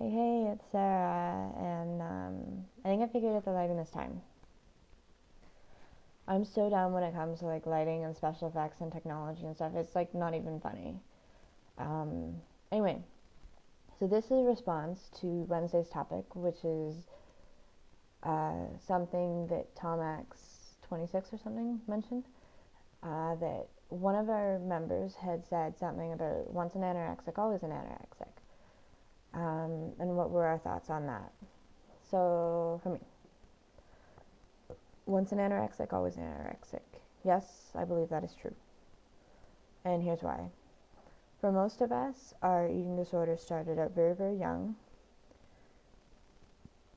Hey, it's Sarah, and I think I figured out the lighting this time. I'm so dumb when it comes to like lighting and special effects and technology and stuff. It's like not even funny. Um, anyway, so this is a response to Wednesday's topic, which is something that Tom X 26 or something mentioned. That one of our members had said something about once an anorexic, always an anorexic. And what were our thoughts on that? So, for me, once an anorexic, always an anorexic. Yes, I believe that is true. And here's why. For most of us, our eating disorders started out very, very young.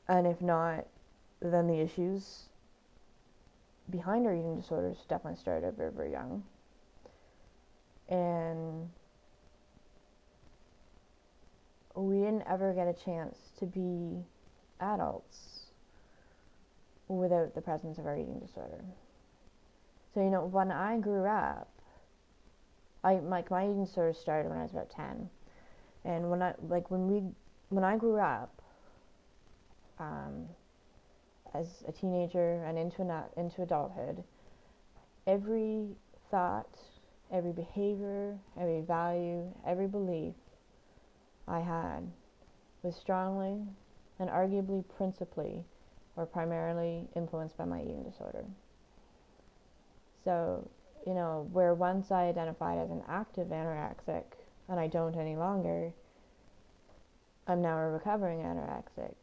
And if not, then the issues behind our eating disorders definitely started out very, very young. And we didn't ever get a chance to be adults without the presence of our eating disorder. So, when I grew up, my eating disorder started when I was about 10. And when I grew up, as a teenager and into adulthood, every thought, every behavior, every value, every belief I had was strongly and arguably principally or primarily influenced by my eating disorder. So, where once I identified as an active anorexic, and I don't any longer, I'm now a recovering anorexic.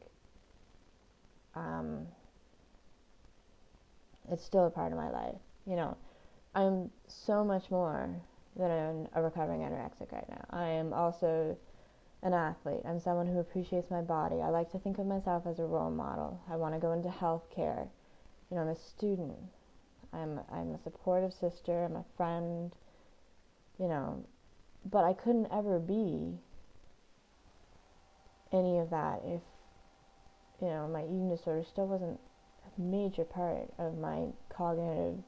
It's still a part of my life. I'm so much more than a recovering anorexic right now. I am also an athlete. I'm someone who appreciates my body. I like to think of myself as a role model. I want to go into healthcare. I'm a student. I'm a supportive sister. I'm a friend. But I couldn't ever be any of that if my eating disorder still wasn't a major part of my cognitive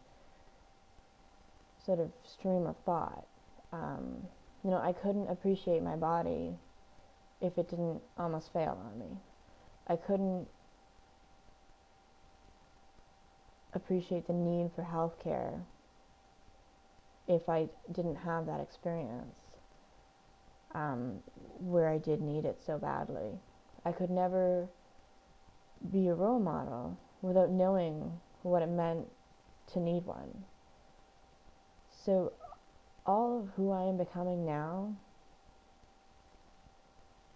sort of stream of thought. I couldn't appreciate my body if it didn't almost fail on me. I couldn't appreciate the need for healthcare if I didn't have that experience where I did need it so badly. I could never be a role model without knowing what it meant to need one. So all of who I am becoming now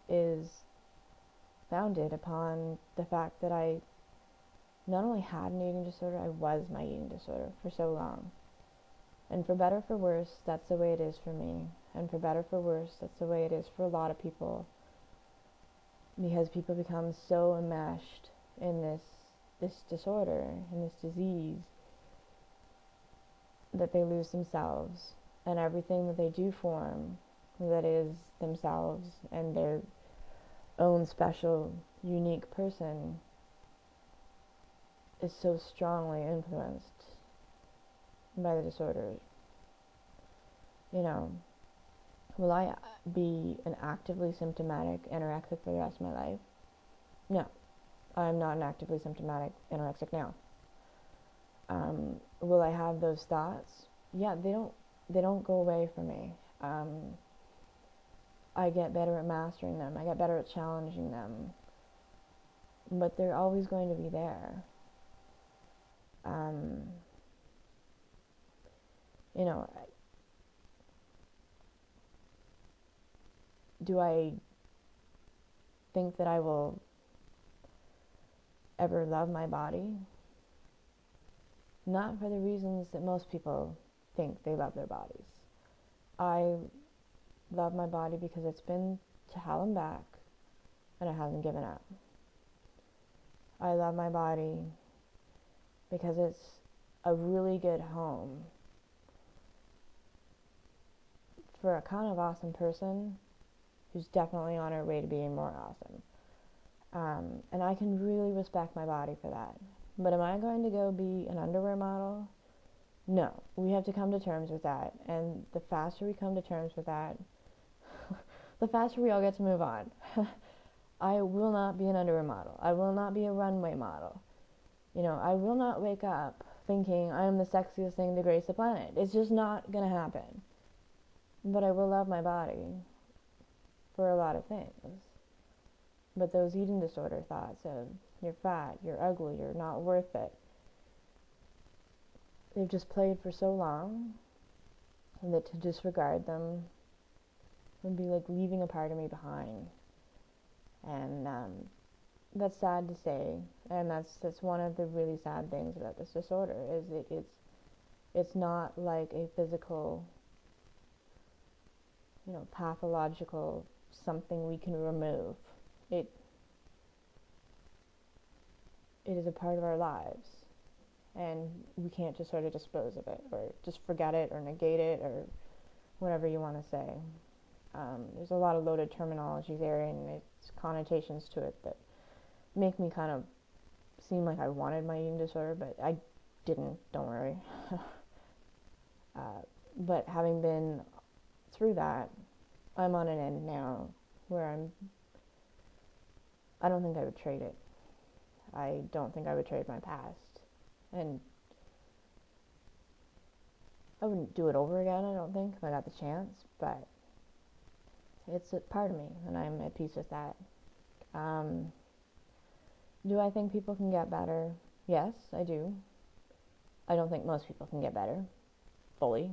is founded upon the fact that I not only had an eating disorder, I was my eating disorder for so long. And for better for worse, that's the way it is for me. And for better for worse, that's the way it is for a lot of people. Because people become so enmeshed in this disorder, in this disease, that they lose themselves. And everything that they do form that is themselves and their own special, unique person is so strongly influenced by the disorder. Will I be an actively symptomatic anorexic for the rest of my life? No, I'm not an actively symptomatic anorexic now. Will I have those thoughts? Yeah, they don't go away from me. I get better at mastering them. I get better at challenging them. But they're always going to be there. Um, you know, do I think that I will ever love my body? Not for the reasons that most people think they love their bodies. I love my body because it's been to hell and back, and it hasn't given up. I love my body because it's a really good home for a kind of awesome person who's definitely on her way to being more awesome. And I can really respect my body for that. But am I going to go be an underwear model? No. We have to come to terms with that. And the faster we come to terms with that, the faster we all get to move on. I will not be an underwear model. I will not be a runway model. I will not wake up thinking I am the sexiest thing to grace the planet. It's just not going to happen. But I will love my body for a lot of things. But those eating disorder thoughts of you're fat, you're ugly, you're not worth it, they've just played for so long that to disregard them would be like leaving a part of me behind. And that's sad to say, and that's one of the really sad things about this disorder is it's not like a physical, pathological something we can remove. It is a part of our lives, and we can't just sort of dispose of it or just forget it or negate it or whatever you want to say. There's a lot of loaded terminology there, and it's connotations to it that make me kind of seem like I wanted my eating disorder, but I didn't, don't worry. But having been through that, I'm on an end now where I don't think I would trade it. I don't think I would trade my past. And I wouldn't do it over again, I don't think, if I got the chance, but it's a part of me, and I'm at peace with that. Do I think people can get better? Yes, I do. I don't think most people can get better fully.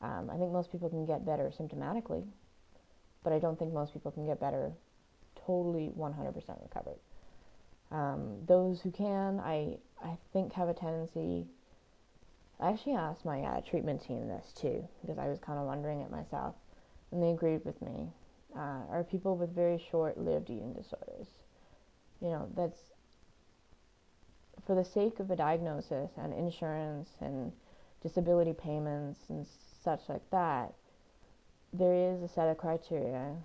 I think most people can get better symptomatically, but I don't think most people can get better totally 100% recovered. Those who can, I think have a tendency. I actually asked my treatment team this too, because I was kind of wondering it myself, and they agreed with me. Are people with very short-lived eating disorders. That's for the sake of a diagnosis and insurance and disability payments and such like that. There is a set of criteria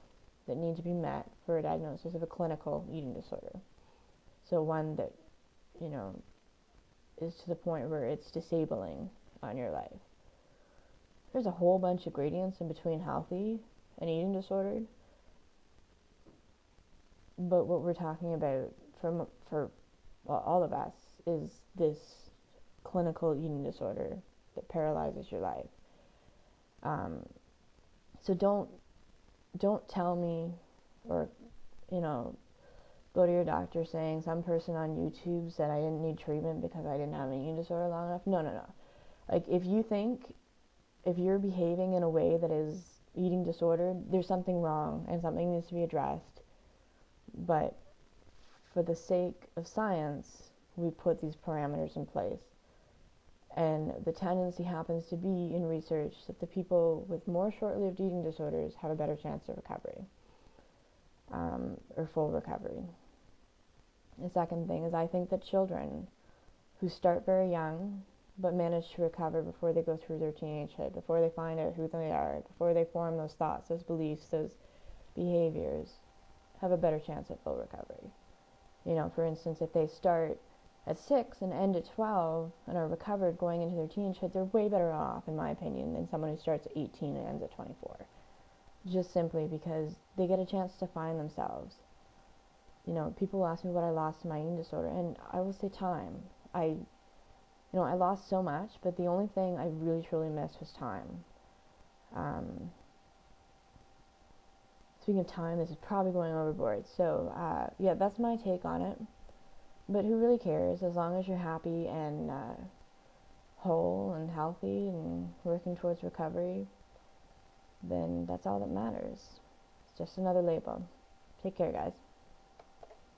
that need to be met for a diagnosis of a clinical eating disorder. So one that, is to the point where it's disabling on your life. There's a whole bunch of gradients in between healthy and eating disordered. But what we're talking about for all of us is this clinical eating disorder that paralyzes your life. So don't tell me, or go to your doctor saying some person on YouTube said I didn't need treatment because I didn't have an eating disorder long enough. No. Like, if you're behaving in a way that is eating disordered, there's something wrong and something needs to be addressed. But for the sake of science, we put these parameters in place. And the tendency happens to be in research that the people with more short-lived eating disorders have a better chance of recovery, or full recovery. The second thing is I think that children who start very young but manage to recover before they go through their teenagehood, before they find out who they are, before they form those thoughts, those beliefs, those behaviors, have a better chance at full recovery. For instance, if they start at 6 and end at 12 and are recovered going into their teenagehood, they're way better off, in my opinion, than someone who starts at 18 and ends at 24. Just simply because they get a chance to find themselves. People ask me what I lost in my eating disorder, and I will say time. I lost so much, but the only thing I really truly missed was time. Speaking of time, this is probably going overboard. So, that's my take on it. But who really cares? As long as you're happy and whole and healthy and working towards recovery, then that's all that matters. It's just another label. Take care, guys.